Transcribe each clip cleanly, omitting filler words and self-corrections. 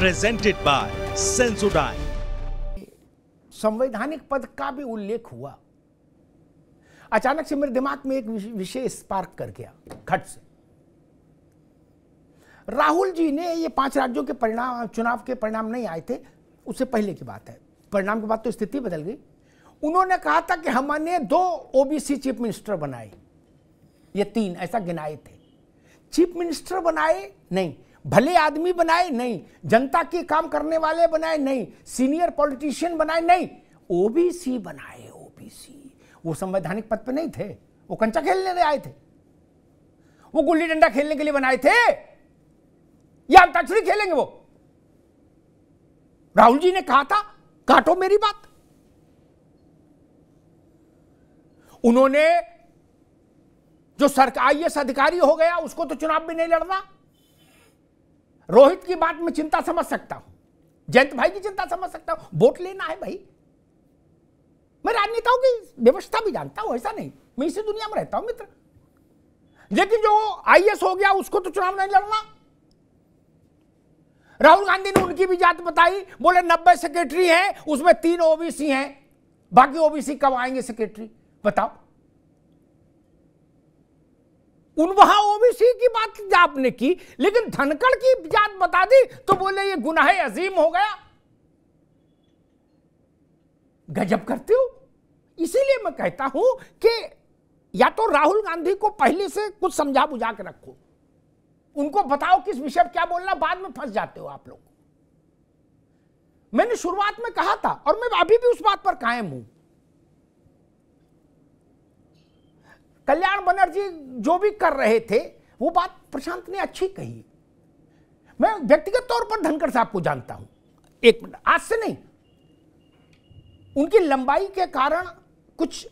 Presented by Sensodyne. संवैधानिक पद का भी उल्लेख हुआ। अचानक से मेरे दिमाग में एक विषय स्पार्क कर गया खट से। राहुल जी ने ये 5 राज्यों के परिणाम, चुनाव के परिणाम नहीं आए थे, उससे पहले की बात है, परिणाम के बाद तो स्थिति बदल गई। उन्होंने कहा था कि हमने 2 ओबीसी चीफ मिनिस्टर बनाए, ये 3 ऐसा गिनाए थे। चीफ मिनिस्टर बनाए नहीं, भले आदमी बनाए नहीं, जनता के काम करने वाले बनाए नहीं, सीनियर पॉलिटिशियन बनाए नहीं, ओबीसी बनाए। ओबीसी वो संवैधानिक पद पे नहीं थे, वो कंचा खेलने आए थे, वो गुल्ली डंडा खेलने के लिए बनाए थे या अंताक्षरी खेलेंगे वो। राहुल जी ने कहा था काटो मेरी बात। उन्होंने जो सरकार आईएएस अधिकारी हो गया उसको तो चुनाव भी नहीं लड़ना। रोहित की बात में चिंता समझ सकता हूं, जयंत भाई की चिंता समझ सकता हूं, वोट लेना है भाई। मैं राजनेताओं की व्यवस्था भी जानता हूं, ऐसा नहीं, मैं इसी दुनिया में रहता हूं मित्र। लेकिन जो आईएएस हो गया उसको तो चुनाव नहीं लड़ना। राहुल गांधी ने उनकी भी जात बताई, बोले 90 सेक्रेटरी हैं, उसमें 3 ओबीसी हैं, बाकी ओबीसी कब आएंगे सेक्रेटरी बताओ। वहां ओबीसी की बात आपने की, लेकिन धनखड़ की जात बता दी तो बोले ये गुनाह अजीम हो गया। गजब करते हो। इसीलिए मैं कहता हूं कि या तो राहुल गांधी को पहले से कुछ समझा बुझा के रखो, उनको बताओ किस विषय पर क्या बोलना, बाद में फंस जाते हो आप लोग। मैंने शुरुआत में कहा था और मैं अभी भी उस बात पर कायम हूं। कल्याण बनर्जी जो भी कर रहे थे वो बात प्रशांत ने अच्छी कही। मैं व्यक्तिगत तौर पर धनखड़ साहब को जानता हूं, 1 मिनट, आज से नहीं। उनकी लंबाई के कारण कुछ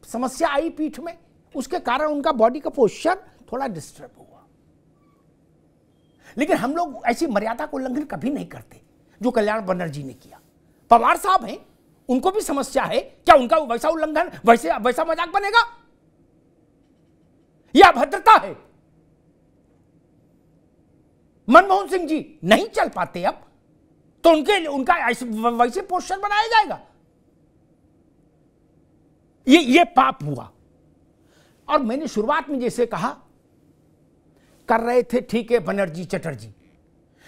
समस्या आई पीठ में, उसके कारण उनका बॉडी का पोस्चर थोड़ा डिस्टर्ब हुआ। लेकिन हम लोग ऐसी मर्यादा को उल्लंघन कभी नहीं करते जो कल्याण बनर्जी ने किया। पवार साहब हैं, उनको भी समस्या है, क्या उनका वैसा उल्लंघन, वैसा मजाक बनेगा? यह अभद्रता है। मनमोहन सिंह जी नहीं चल पाते अब, तो उनका वैसे पोस्टर बनाया जाएगा। ये पाप हुआ। और मैंने शुरुआत में जैसे कहा, कर रहे थे ठीक है बनर्जी चटर्जी,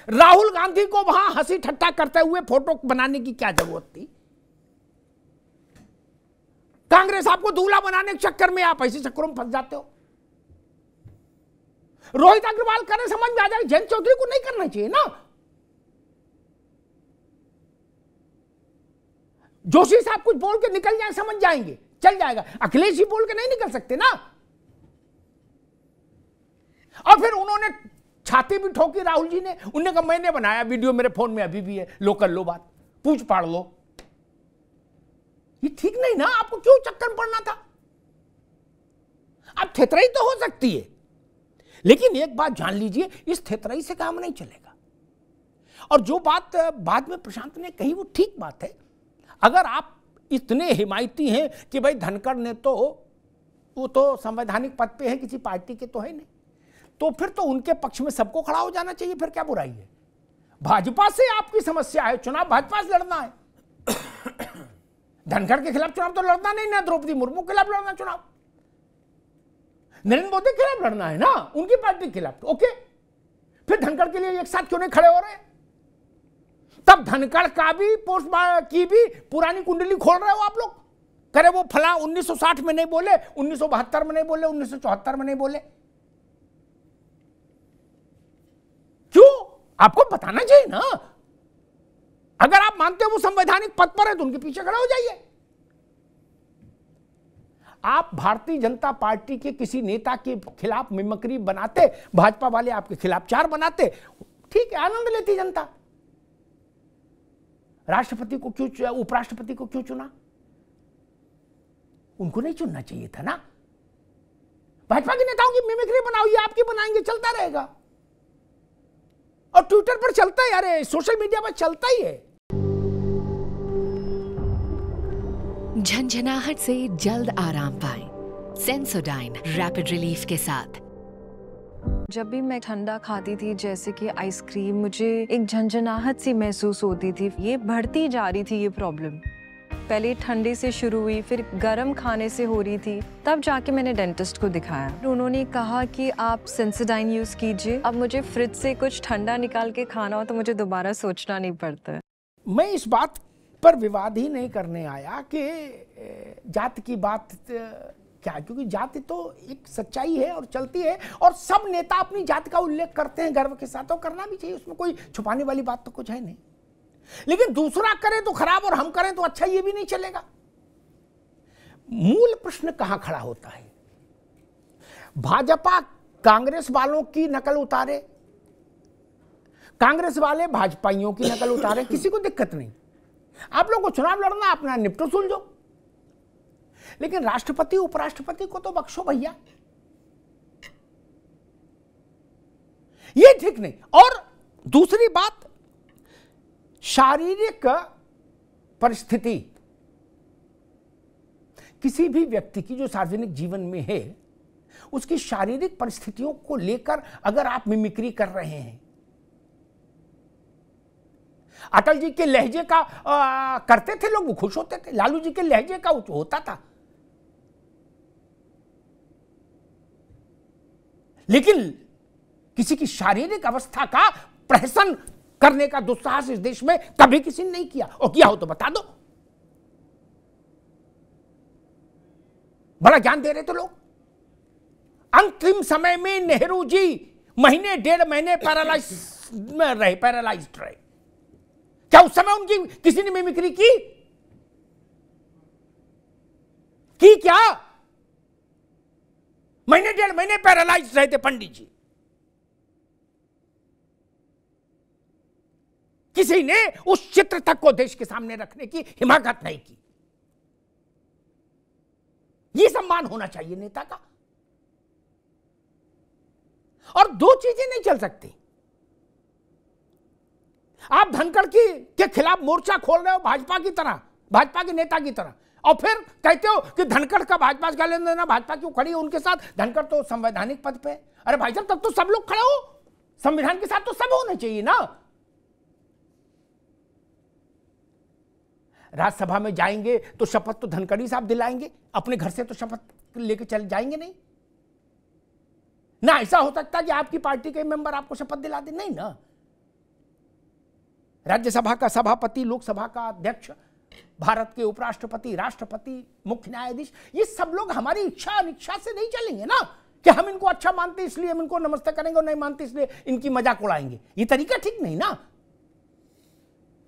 राहुल गांधी को वहां हंसी ठट्टा करते हुए फोटो बनाने की क्या जरूरत थी? कांग्रेस आपको दूल्हा बनाने के चक्कर में आप ऐसे चक्करों में फंस जाते हो। रोहित अग्रवाल करे समझ में आ जाए, जयंत चौधरी को नहीं करना चाहिए ना। जोशी साहब कुछ बोल के निकल जाए, समझ जाएंगे, चल जाएगा। अखिलेश जी बोल के नहीं निकल सकते ना। और फिर उन्होंने छाती भी ठोकी राहुल जी ने, उन्होंने कहा मैंने बनाया, वीडियो मेरे फोन में अभी भी है, लो कर लो बात, पूछ पाड़ लो। ये ठीक नहीं ना, आपको क्यों चक्कर में पड़ना था? अब थेतराई तो हो सकती है, लेकिन एक बात जान लीजिए, इस थेतराई से काम नहीं चलेगा। और जो बात बाद में प्रशांत ने कही वो ठीक बात है। अगर आप इतने हिमायती हैं कि भाई धनखड़ ने तो वो तो संवैधानिक पद पे है, किसी पार्टी के तो है नहीं, तो फिर तो उनके पक्ष में सबको खड़ा हो जाना चाहिए। फिर क्या बुराई है? भाजपा से आपकी समस्या है, चुनाव भाजपा से लड़ना है। धनखड़ के खिलाफ चुनाव तो लड़ना नहीं ना, द्रौपदी मुर्मू के खिलाफ लड़ना चुनाव, नरेंद्र मोदी के खिलाफ लड़ना है ना, उनकी पार्टी के खिलाफ। ओके, फिर धनखड़ के लिए एक साथ क्यों नहीं खड़े हो रहे? तब धनखड़ का भी पोस्ट की भी पुरानी कुंडली खोल रहे हो आप लोग। करे वो फला 1960 में नहीं बोले, 1972 में नहीं बोले, 1974 में नहीं बोले, क्यों? आपको बताना चाहिए ना। अगर आप मानते हो वो संवैधानिक पद पर है तो उनके पीछे खड़े हो जाइए। आप भारतीय जनता पार्टी के किसी नेता के खिलाफ मिमिक्री बनाते, भाजपा वाले आपके खिलाफ 4 बनाते, ठीक है, आनंद लेती जनता। राष्ट्रपति को क्यों, उपराष्ट्रपति को क्यों चुना? उनको नहीं चुनना चाहिए था ना। भाजपा के नेताओं की मिमिक्री बनाओ, ये आपकी बनाएंगे, चलता रहेगा। और ट्विटर पर चलता है, अरे सोशल मीडिया पर चलता ही है। झंझनाहट से जल्द आराम पाएं। सेंसोडाइन रैपिड रिलीफ के साथ। जब भी मैं ठंडा खाती थी, जैसे कि आइसक्रीम, मुझे एक झंझनाहट सी महसूस होती थी। ये बढ़ती जा रही थी ये प्रॉब्लम। पहले ठंडे से शुरू हुई, फिर गर्म खाने से हो रही थी। तब जाके मैंने डेंटिस्ट को दिखाया। उन्होंने कहा कि आप सेंसोडाइन यूज़ कीजिए। अब मुझे फ्रिज से कुछ ठंडा निकाल के खाना हो तो मुझे दोबारा सोचना नहीं पड़ता है। मैं इस बात पर विवाद ही नहीं करने आया कि जात की बात क्या, क्योंकि जाति तो एक सच्चाई है और चलती है, और सब नेता अपनी जात का उल्लेख करते हैं गर्व के साथ, और करना भी चाहिए, उसमें कोई छुपाने वाली बात तो कुछ है नहीं। लेकिन दूसरा करे तो खराब और हम करें तो अच्छा, ये भी नहीं चलेगा। मूल प्रश्न कहां खड़ा होता है? भाजपा कांग्रेस वालों की नकल उतारे, कांग्रेस वाले भाजपाइयों की नकल उतारे, किसी को दिक्कत नहीं। आप लोगों को चुनाव लड़ना, अपना निपटो सुलझो, लेकिन राष्ट्रपति उपराष्ट्रपति को तो बख्शो भैया, ये ठीक नहीं। और दूसरी बात, शारीरिक परिस्थिति किसी भी व्यक्ति की जो सार्वजनिक जीवन में है, उसकी शारीरिक परिस्थितियों को लेकर अगर आप मिमिक्री कर रहे हैं, अटल जी के लहजे का करते थे लोग, वो खुश होते थे। लालू जी के लहजे का होता था, लेकिन किसी की शारीरिक अवस्था का प्रहसन करने का दुस्साहस इस देश में कभी किसी ने नहीं किया, और किया हो तो बता दो। बड़ा ज्ञान दे रहे थे लोग। अंतिम समय में नेहरू जी महीने 1.5 महीने पैरालाइज्ड रहे। क्या उस समय उनकी किसी ने मिमिक्री की क्या? महीने 1.5 महीने पैरालाइज्ड रहे थे पंडित जी। किसी ने उस चित्र तक को देश के सामने रखने की हिम्मत नहीं की। यह सम्मान होना चाहिए नेता का। और दो चीजें नहीं चल सकती। आप धनखड़ के खिलाफ मोर्चा खोल रहे हो भाजपा की तरह, भाजपा के नेता की तरह, और फिर कहते हो कि धनखड़ का भाजपा से लेना देना, भाजपा क्यों खड़ी है उनके साथ? धनखड़ तो संवैधानिक पद पे। अरे भाई साहब, तब तो सब लोग खड़े हो, संविधान के साथ तो सब होने चाहिए ना। राज्यसभा में जाएंगे तो शपथ तो धनखड़ी साहब दिलाएंगे, अपने घर से तो शपथ लेके चले जाएंगे नहीं ना। ऐसा हो सकता है कि आपकी पार्टी के मेंबर आपको शपथ दिला दे? नहीं ना। राज्यसभा का सभापति, लोकसभा का अध्यक्ष, भारत के उपराष्ट्रपति, राष्ट्रपति, मुख्य न्यायाधीश, ये सब लोग हमारी इच्छा अनिच्छा से नहीं चलेंगे ना, कि हम इनको अच्छा मानते इसलिए हम इनको नमस्ते करेंगे और नहीं मानते इसलिए इनकी मजाक उड़ाएंगे। ये तरीका ठीक नहीं ना।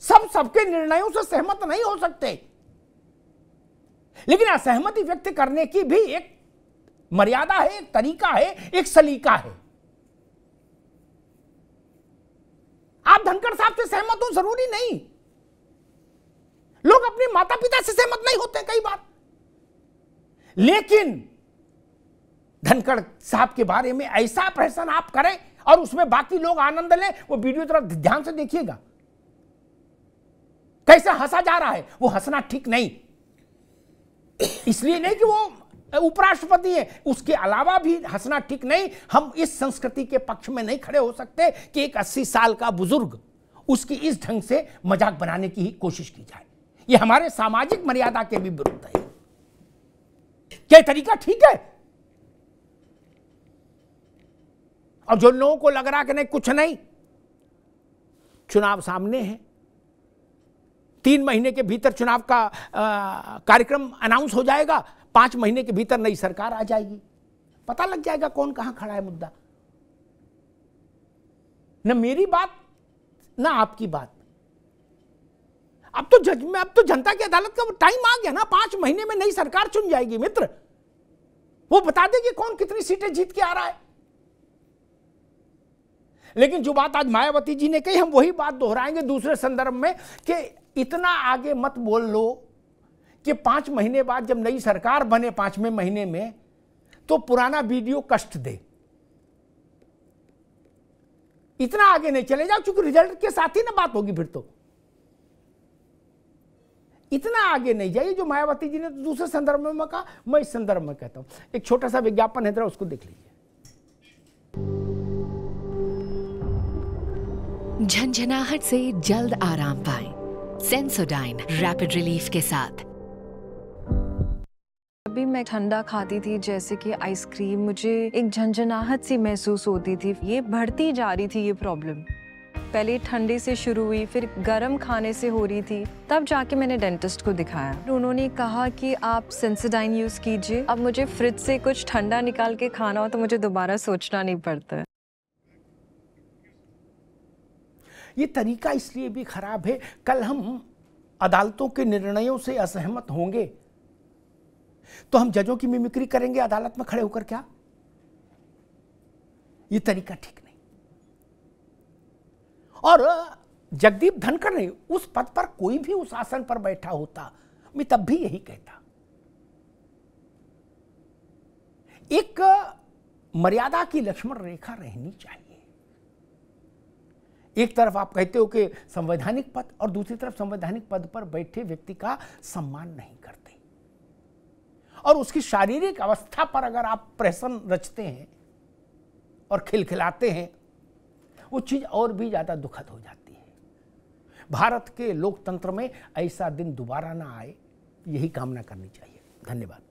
सब सबके निर्णयों से सहमत नहीं हो सकते, लेकिन असहमति व्यक्त करने की भी एक मर्यादा है, एक तरीका है, एक सलीका है। आप धनखड़ साहब से सहमत हो जरूरी नहीं। लोग अपने माता पिता से सहमत नहीं होते कई बार, लेकिन धनखड़ साहब के बारे में ऐसा प्रहसन आप करें और उसमें बाकी लोग आनंद लें, वो वीडियो तरफ ध्यान से देखिएगा कैसे हंसा जा रहा है। वो हंसना ठीक नहीं, इसलिए नहीं कि वो उपराष्ट्रपति है, उसके अलावा भी हंसना ठीक नहीं। हम इस संस्कृति के पक्ष में नहीं खड़े हो सकते कि एक 80 साल का बुजुर्ग उसकी इस ढंग से मजाक बनाने की ही कोशिश की जाए। ये हमारे सामाजिक मर्यादा के भी विरुद्ध है। क्या तरीका ठीक है? और जो लोगों को लग रहा कि नहीं कुछ नहीं, चुनाव सामने है, 3 महीने के भीतर चुनाव का कार्यक्रम अनाउंस हो जाएगा, 5 महीने के भीतर नई सरकार आ जाएगी, पता लग जाएगा कौन कहां खड़ा है मुद्दा। न मेरी बात न आपकी बात। अब तो जनता की अदालत का टाइम आ गया ना। 5 महीने में नई सरकार चुन जाएगी मित्र, वो बता देगी कौन कितनी सीटें जीत के आ रहा है। लेकिन जो बात आज मायावती जी ने कही, हम वही बात दोहराएंगे दूसरे संदर्भ में कि इतना आगे मत बोल लो कि 5 महीने बाद जब नई सरकार बने 5वें महीने में तो पुराना वीडियो कष्ट दे। इतना आगे नहीं चले जाओ, क्योंकि रिजल्ट के साथ ही ना बात होगी। फिर तो इतना आगे नहीं जाइए। जो मायावती जी ने तो दूसरे संदर्भ में कहा, मैं इस संदर्भ में कहता हूं। एक छोटा सा विज्ञापन है, जरा उसको देख लीजिए। झंझनाहट से जल्द आराम पाएं। सेंसोडाइन रैपिड रिलीफ के साथ। अभी मैं ठंडा खाती थी जैसे कि आइसक्रीम, मुझे एक झंझनाहट सी महसूस होती थी। ये बढ़ती जा रही थी ये प्रॉब्लम। पहले ठंडे से शुरू हुई, फिर गर्म खाने से हो रही थी। तब जाके मैंने डेंटिस्ट को दिखाया। उन्होंने कहा कि आप सेंसोडाइन यूज़ कीजिए। अब मुझे फ्रिज से कुछ ठंडा निकाल के खाना हो तो मुझे दोबारा सोचना नहीं पड़ता। ये तरीका इसलिए भी खराब है, कल हम अदालतों के निर्णयों से असहमत होंगे तो हम जजों की मिमिक्री करेंगे अदालत में खड़े होकर। क्या ये तरीका ठीक नहीं। और जगदीप धनखड़ ने उस पद पर कोई भी उस आसन पर बैठा होता, मैं तब भी यही कहता। एक मर्यादा की लक्ष्मण रेखा रहनी चाहिए। एक तरफ आप कहते हो कि संवैधानिक पद, और दूसरी तरफ संवैधानिक पद पर बैठे व्यक्ति का सम्मान नहीं करते, और उसकी शारीरिक अवस्था पर अगर आप प्रहसन रचते हैं और खिलखिलाते हैं, वो चीज और भी ज्यादा दुखद हो जाती है। भारत के लोकतंत्र में ऐसा दिन दोबारा ना आए, यही कामना करनी चाहिए। धन्यवाद।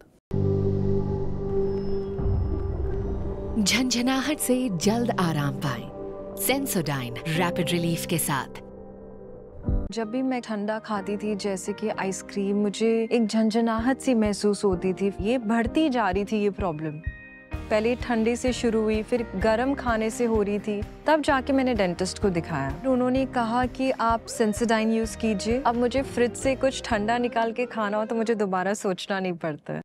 झंझनाहट से जल्द आराम पाएं। सेंसोडाइन रैपिड रिलीफ के साथ। जब भी मैं ठंडा खाती थी जैसे कि आइसक्रीम, मुझे एक झंझनाहट सी महसूस होती थी। ये बढ़ती जा रही थी ये प्रॉब्लम। पहले ठंडे से शुरू हुई, फिर गर्म खाने से हो रही थी। तब जाके मैंने डेंटिस्ट को दिखाया। उन्होंने कहा कि आप सेंसोडाइन यूज़ कीजिए। अब मुझे फ्रिज से कुछ ठंडा निकाल के खाना हो तो मुझे दोबारा सोचना नहीं पड़ता।